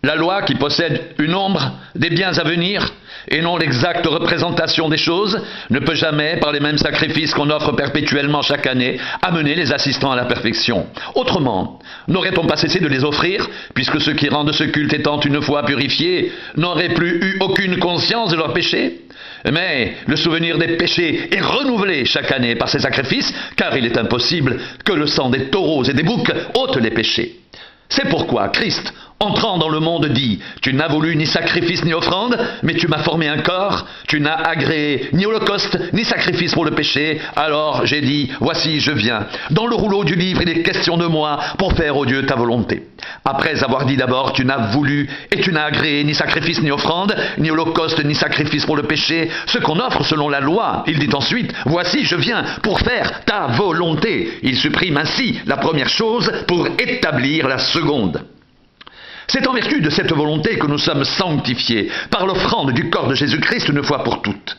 La loi, qui possède une ombre des biens à venir et non l'exacte représentation des choses, ne peut jamais, par les mêmes sacrifices qu'on offre perpétuellement chaque année, amener les assistants à la perfection. Autrement, n'aurait-on pas cessé de les offrir, puisque ceux qui rendent ce culte étant une fois purifiés n'auraient plus eu aucune conscience de leurs péchés? Mais le souvenir des péchés est renouvelé chaque année par ces sacrifices, car il est impossible que le sang des taureaux et des boucs ôte les péchés. C'est pourquoi Christ, entrant dans le monde, dit « Tu n'as voulu ni sacrifice ni offrande, mais tu m'as formé un corps. Tu n'as agréé ni holocauste ni sacrifice pour le péché. Alors j'ai dit « Voici, je viens. Dans le rouleau du livre, il est question de moi pour faire, ô Dieu, ta volonté. » Après avoir dit d'abord « Tu n'as voulu et tu n'as agréé ni sacrifice ni offrande, ni holocauste ni sacrifice pour le péché, ce qu'on offre selon la loi. » Il dit ensuite « Voici, je viens pour faire ta volonté. » Il supprime ainsi la première chose pour établir la seconde. C'est en vertu de cette volonté que nous sommes sanctifiés par l'offrande du corps de Jésus-Christ une fois pour toutes.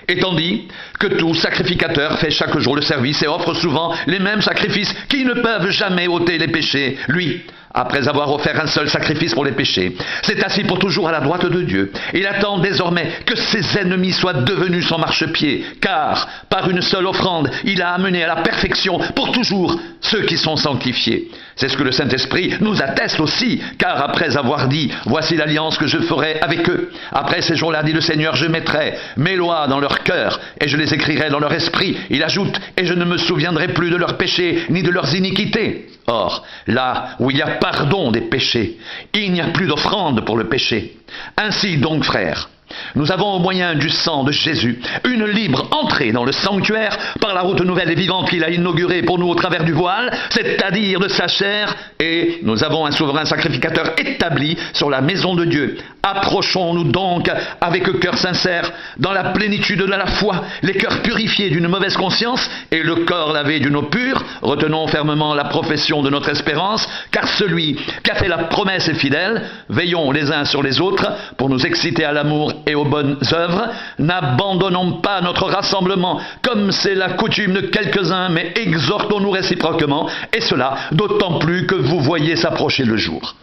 Étant dit que tout sacrificateur fait chaque jour le service et offre souvent les mêmes sacrifices qui ne peuvent jamais ôter les péchés, lui, après avoir offert un seul sacrifice pour les péchés, s'est assis pour toujours à la droite de Dieu. Il attend désormais que ses ennemis soient devenus son marchepied, car par une seule offrande, il a amené à la perfection pour toujours ceux qui sont sanctifiés. C'est ce que le Saint-Esprit nous atteste aussi, car après avoir dit « Voici l'alliance que je ferai avec eux. Après ces jours-là, dit le Seigneur, je mettrai mes lois dans leur cœur et je les écrirai dans leur esprit. » Il ajoute « Et je ne me souviendrai plus de leurs péchés ni de leurs iniquités. » Or, là où il y a pardon des péchés, il n'y a plus d'offrande pour le péché. Ainsi donc, frères, nous avons au moyen du sang de Jésus une libre entrée dans le sanctuaire par la route nouvelle et vivante qu'il a inaugurée pour nous au travers du voile, c'est-à-dire de sa chair, et nous avons un souverain sacrificateur établi sur la maison de Dieu. Approchons-nous donc avec cœur sincère, dans la plénitude de la foi, les cœurs purifiés d'une mauvaise conscience et le corps lavé d'une eau pure. Retenons fermement la profession de notre espérance, car celui qui a fait la promesse est fidèle. Veillons les uns sur les autres pour nous exciter à l'amour et aux bonnes œuvres. N'abandonnons pas notre rassemblement comme c'est la coutume de quelques-uns, mais exhortons-nous réciproquement, et cela d'autant plus que vous voyez s'approcher le jour.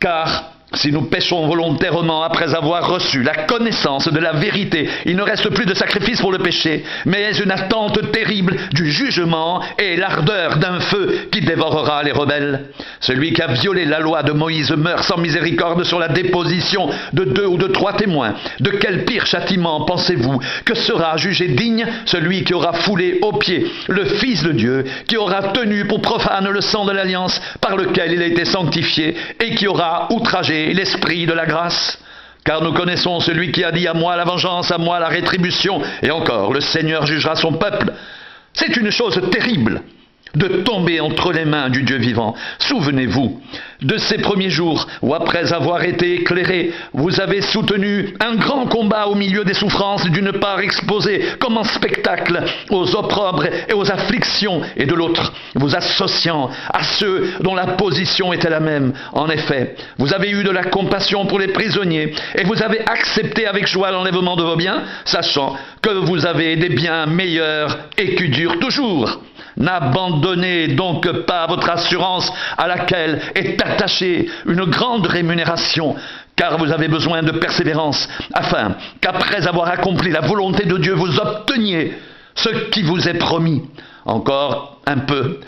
Car si nous péchons volontairement après avoir reçu la connaissance de la vérité, il ne reste plus de sacrifice pour le péché, mais une attente terrible du jugement et l'ardeur d'un feu qui dévorera les rebelles. Celui qui a violé la loi de Moïse meurt sans miséricorde sur la déposition de 2 ou de 3 témoins. De quel pire châtiment pensez-vous que sera jugé digne celui qui aura foulé aux pieds le Fils de Dieu, qui aura tenu pour profane le sang de l'alliance par lequel il a été sanctifié et qui aura outragé l'esprit de la grâce? Car nous connaissons celui qui a dit « À moi la vengeance, à moi la rétribution » et encore « Le Seigneur jugera son peuple ». C'est une chose terrible de tomber entre les mains du Dieu vivant. Souvenez-vous de ces premiers jours où, après avoir été éclairés, vous avez soutenu un grand combat au milieu des souffrances, d'une part exposé comme en spectacle aux opprobres et aux afflictions, et de l'autre vous associant à ceux dont la position était la même. En effet, vous avez eu de la compassion pour les prisonniers et vous avez accepté avec joie l'enlèvement de vos biens, sachant que vous avez des biens meilleurs et qui durent toujours. N'abandonnez donc pas votre assurance à laquelle est attachée une grande rémunération, car vous avez besoin de persévérance, afin qu'après avoir accompli la volonté de Dieu, vous obteniez ce qui vous est promis. Encore un peu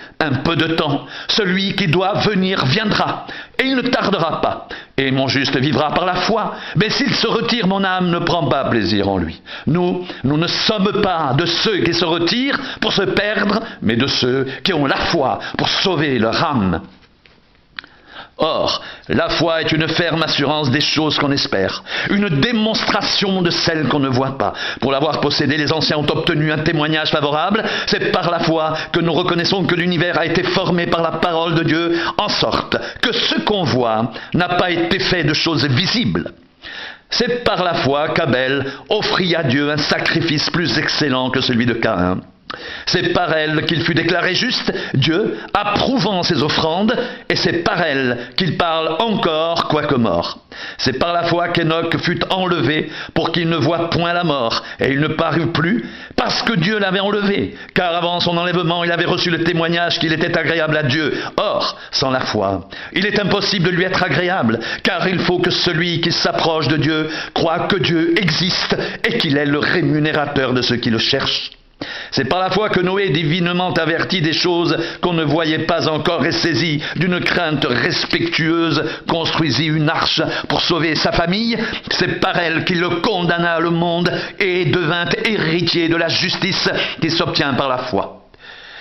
de temps. Celui qui doit venir viendra, et il ne tardera pas. Et mon juste vivra par la foi. Mais s'il se retire, mon âme ne prend pas plaisir en lui. Nous ne sommes pas de ceux qui se retirent pour se perdre, mais de ceux qui ont la foi pour sauver leur âme. Or, la foi est une ferme assurance des choses qu'on espère, une démonstration de celles qu'on ne voit pas. Pour l'avoir possédée, les anciens ont obtenu un témoignage favorable. C'est par la foi que nous reconnaissons que l'univers a été formé par la parole de Dieu, en sorte que ce qu'on voit n'a pas été fait de choses visibles. C'est par la foi qu'Abel offrit à Dieu un sacrifice plus excellent que celui de Caïn. C'est par elle qu'il fut déclaré juste, Dieu approuvant ses offrandes, et c'est par elle qu'il parle encore, quoique mort. C'est par la foi qu'Enoch fut enlevé pour qu'il ne voie point la mort, et il ne parut plus, parce que Dieu l'avait enlevé, car avant son enlèvement, il avait reçu le témoignage qu'il était agréable à Dieu. Or, sans la foi, il est impossible de lui être agréable, car il faut que celui qui s'approche de Dieu croie que Dieu existe et qu'il est le rémunérateur de ceux qui le cherchent. C'est par la foi que Noé, divinement averti des choses qu'on ne voyait pas encore et saisi d'une crainte respectueuse, construisit une arche pour sauver sa famille. C'est par elle qu'il condamna le monde et devint héritier de la justice qui s'obtient par la foi.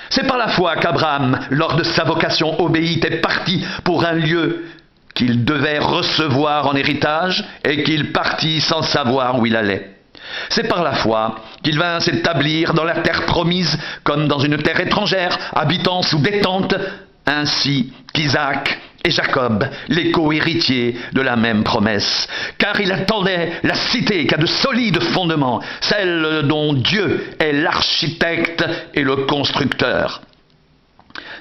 C'est par la foi qu'Abraham, lors de sa vocation obéite, est parti pour un lieu qu'il devait recevoir en héritage et qu'il partit sans savoir où il allait. C'est par la foi qu'il vint s'établir dans la terre promise comme dans une terre étrangère, habitant sous des tentes, ainsi qu'Isaac et Jacob, les co-héritiers de la même promesse. Car il attendait la cité qui a de solides fondements, celle dont Dieu est l'architecte et le constructeur.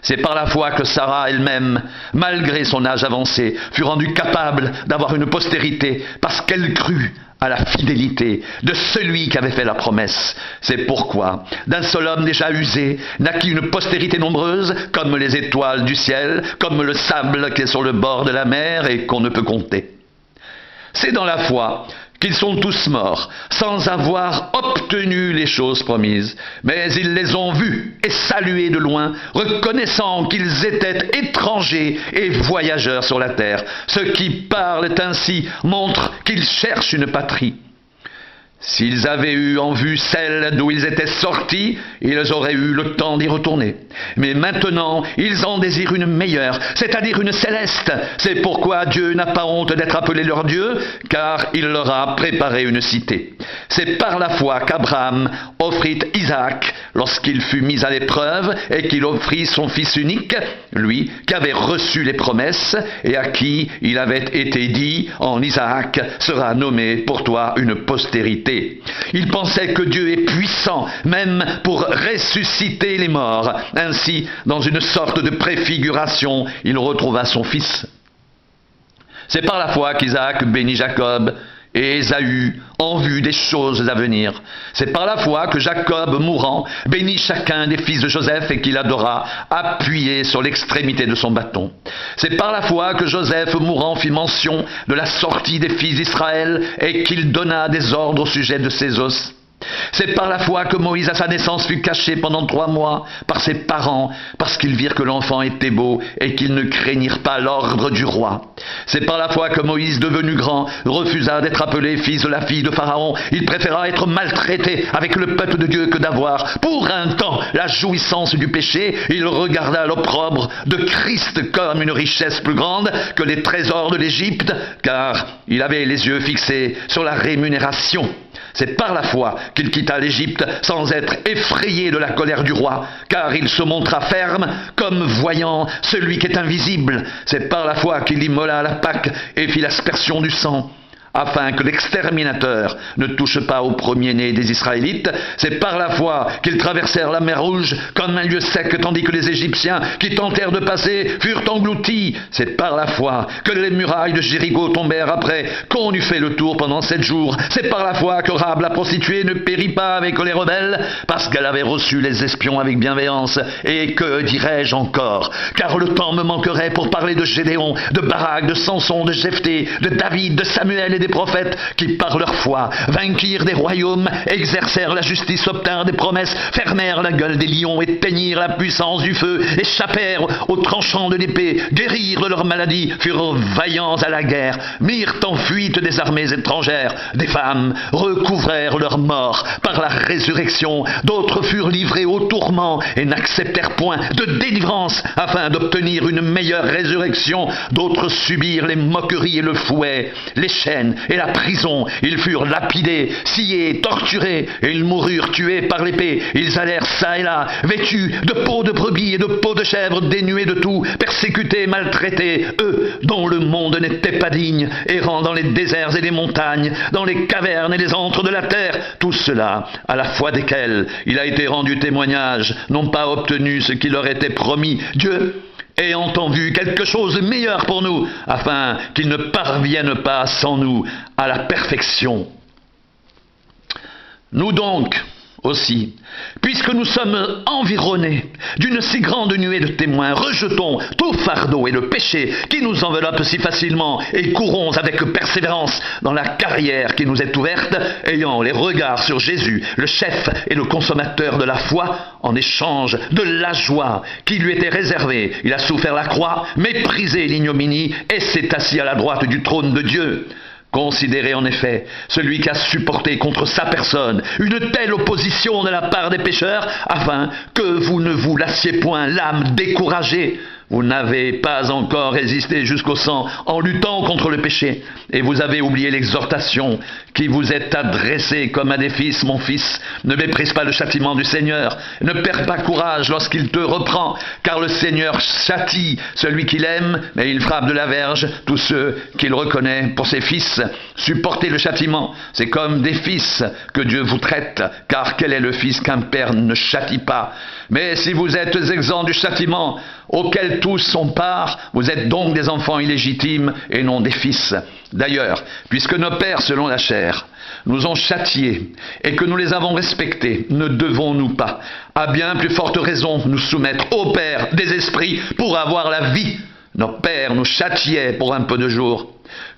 C'est par la foi que Sarah elle-même, malgré son âge avancé, fut rendue capable d'avoir une postérité parce qu'elle crut à la fidélité de celui qui avait fait la promesse. C'est pourquoi, d'un seul homme déjà usé, naquit une postérité nombreuse, comme les étoiles du ciel, comme le sable qui est sur le bord de la mer et qu'on ne peut compter. C'est dans la foi qu'ils sont tous morts, sans avoir obtenu les choses promises, mais ils les ont vus et salués de loin, reconnaissant qu'ils étaient étrangers et voyageurs sur la terre. Ceux qui parlent ainsi montrent qu'ils cherchent une patrie. S'ils avaient eu en vue celle d'où ils étaient sortis, ils auraient eu le temps d'y retourner. Mais maintenant, ils en désirent une meilleure, c'est-à-dire une céleste. C'est pourquoi Dieu n'a pas honte d'être appelé leur Dieu, car il leur a préparé une cité. C'est par la foi qu'Abraham offrit Isaac lorsqu'il fut mis à l'épreuve et qu'il offrit son fils unique, lui qui avait reçu les promesses et à qui il avait été dit, en Isaac sera nommé pour toi une postérité. Il pensait que Dieu est puissant, même pour ressusciter les morts. Ainsi, dans une sorte de préfiguration, il retrouva son fils. C'est par la foi qu'Isaac bénit Jacob et Ésaü en vue des choses à venir. C'est par la foi que Jacob, mourant, bénit chacun des fils de Joseph et qu'il adora, appuyé sur l'extrémité de son bâton. C'est par la foi que Joseph, mourant, fit mention de la sortie des fils d'Israël et qu'il donna des ordres au sujet de ses os. C'est par la foi que Moïse à sa naissance fut caché pendant 3 mois par ses parents, parce qu'ils virent que l'enfant était beau et qu'ils ne craignirent pas l'ordre du roi. C'est par la foi que Moïse, devenu grand, refusa d'être appelé fils de la fille de Pharaon. Il préféra être maltraité avec le peuple de Dieu que d'avoir, pour un temps, la jouissance du péché. Il regarda l'opprobre de Christ comme une richesse plus grande que les trésors de l'Égypte, car il avait les yeux fixés sur la rémunération. C'est par la foi qu'il quitta l'Égypte sans être effrayé de la colère du roi, car il se montra ferme comme voyant celui qui est invisible. C'est par la foi qu'il immola la Pâque et fit l'aspersion du sang, afin que l'exterminateur ne touche pas au premier-né des Israélites. C'est par la foi qu'ils traversèrent la mer Rouge comme un lieu sec, tandis que les Égyptiens qui tentèrent de passer furent engloutis. C'est par la foi que les murailles de Jéricho tombèrent après qu'on eut fait le tour pendant 7 jours. C'est par la foi que Rahab la prostituée ne périt pas avec les rebelles, parce qu'elle avait reçu les espions avec bienveillance. Et que dirais-je encore? Car le temps me manquerait pour parler de Gédéon, de Barak, de Samson, de Jephthé, de David, de Samuel et des prophètes qui, par leur foi, vainquirent des royaumes, exercèrent la justice, obtinrent des promesses, fermèrent la gueule des lions, éteignirent la puissance du feu, échappèrent aux tranchants de l'épée, guérirent de leurs maladies, furent vaillants à la guerre, mirent en fuite des armées étrangères, des femmes recouvrèrent leurs morts par la résurrection, d'autres furent livrés aux tourments et n'acceptèrent point de délivrance afin d'obtenir une meilleure résurrection, d'autres subirent les moqueries et le fouet, les chaînes et la prison. Ils furent lapidés, sciés, torturés, et ils moururent tués par l'épée. Ils allèrent çà et là, vêtus de peaux de brebis et de peaux de chèvres, dénués de tout, persécutés, maltraités, eux dont le monde n'était pas digne, errant dans les déserts et les montagnes, dans les cavernes et les antres de la terre, tout cela, à la foi desquels il a été rendu témoignage, n'ont pas obtenu ce qui leur était promis. Dieu, ayant en vue quelque chose de meilleur pour nous, afin qu'ils ne parviennent pas sans nous à la perfection. Nous donc aussi, puisque nous sommes environnés d'une si grande nuée de témoins, rejetons tout fardeau et le péché qui nous enveloppe si facilement et courons avec persévérance dans la carrière qui nous est ouverte, ayant les regards sur Jésus, le chef et le consommateur de la foi, en échange de la joie qui lui était réservée. Il a souffert la croix, méprisé l'ignominie et s'est assis à la droite du trône de Dieu. Considérez en effet celui qui a supporté contre sa personne une telle opposition de la part des pécheurs, afin que vous ne vous lassiez point l'âme découragée. Vous n'avez pas encore résisté jusqu'au sang en luttant contre le péché, et vous avez oublié l'exhortation qui vous est adressée comme à des fils. Mon fils, ne méprise pas le châtiment du Seigneur, ne perds pas courage lorsqu'il te reprend, car le Seigneur châtie celui qu'il aime, et il frappe de la verge tous ceux qu'il reconnaît pour ses fils. Supportez le châtiment, c'est comme des fils que Dieu vous traite, car quel est le fils qu'un père ne châtie pas? Mais si vous êtes exempts du châtiment auquel tous sont part, vous êtes donc des enfants illégitimes et non des fils. D'ailleurs, puisque nos pères selon la chair nous ont châtiés et que nous les avons respectés, ne devons-nous pas, à bien plus forte raison, nous soumettre au Père des esprits pour avoir la vie? Nos pères nous châtiaient pour un peu de jours,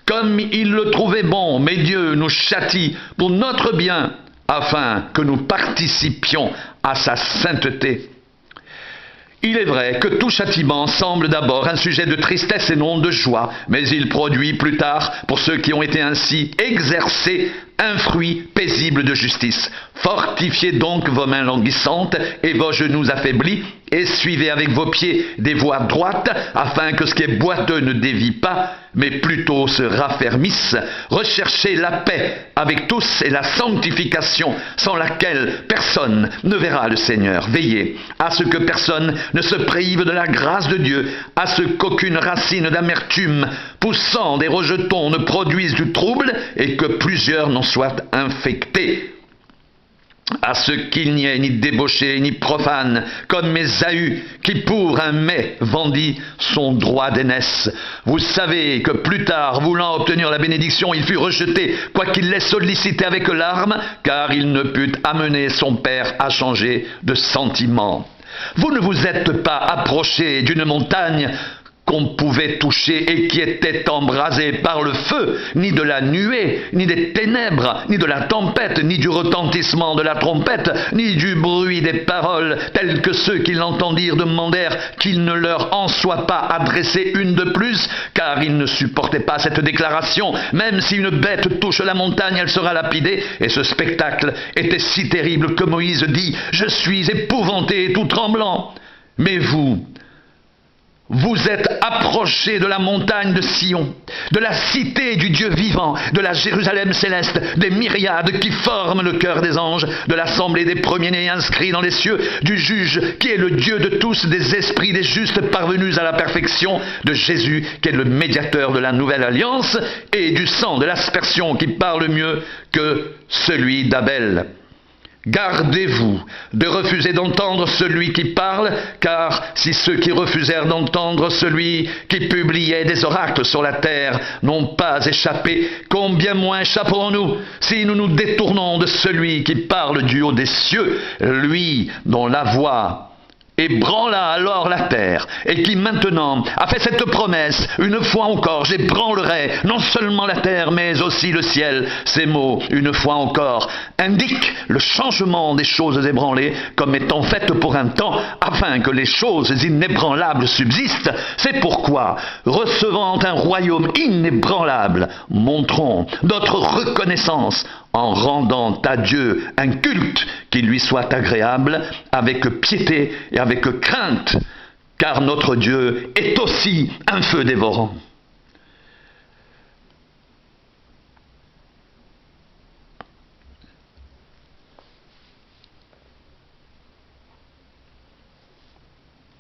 comme ils le trouvaient bon, mais Dieu nous châtie pour notre bien, afin que nous participions à sa sainteté. Il est vrai que tout châtiment semble d'abord un sujet de tristesse et non de joie, mais il produit plus tard, pour ceux qui ont été ainsi exercés, un fruit paisible de justice. Fortifiez donc vos mains languissantes et vos genoux affaiblis, et suivez avec vos pieds des voies droites, afin que ce qui est boiteux ne dévie pas, mais plutôt se raffermisse. Recherchez la paix avec tous et la sanctification, sans laquelle personne ne verra le Seigneur. Veillez à ce que personne ne se prive de la grâce de Dieu, à ce qu'aucune racine d'amertume poussant des rejetons ne produise du trouble, et que plusieurs n'en soient infectés. À ce qu'il n'y ait ni débauché ni profane, comme Ésaü, qui pour un mets vendit son droit d'aînesse. Vous savez que plus tard, voulant obtenir la bénédiction, il fut rejeté, quoiqu'il l'ait sollicité avec larmes, car il ne put amener son père à changer de sentiment. Vous ne vous êtes pas approché d'une montagne qu'on pouvait toucher et qui était embrasée par le feu, ni de la nuée, ni des ténèbres, ni de la tempête, ni du retentissement de la trompette, ni du bruit des paroles, tels que ceux qui l'entendirent demandèrent qu'il ne leur en soit pas adressé une de plus, car ils ne supportaient pas cette déclaration. Même si une bête touche la montagne, elle sera lapidée. Et ce spectacle était si terrible que Moïse dit « Je suis épouvanté et tout tremblant. » Mais vous êtes approchés de la montagne de Sion, de la cité du Dieu vivant, de la Jérusalem céleste, des myriades qui forment le cœur des anges, de l'assemblée des premiers-nés inscrits dans les cieux, du juge qui est le Dieu de tous, des esprits des justes parvenus à la perfection, de Jésus qui est le médiateur de la nouvelle alliance, et du sang de l'aspersion qui parle mieux que celui d'Abel. Gardez-vous de refuser d'entendre celui qui parle, car si ceux qui refusèrent d'entendre celui qui publiait des oracles sur la terre n'ont pas échappé, combien moins échapperons-nous si nous nous détournons de celui qui parle du haut des cieux, lui dont la voix ébranla alors la terre, et qui maintenant a fait cette promesse, une fois encore j'ébranlerai non seulement la terre, mais aussi le ciel. Ces mots, une fois encore, indiquent le changement des choses ébranlées comme étant faites pour un temps, afin que les choses inébranlables subsistent. C'est pourquoi, recevant un royaume inébranlable, montrons notre reconnaissance en rendant à Dieu un culte qui lui soit agréable, avec piété et avec crainte, car notre Dieu est aussi un feu dévorant.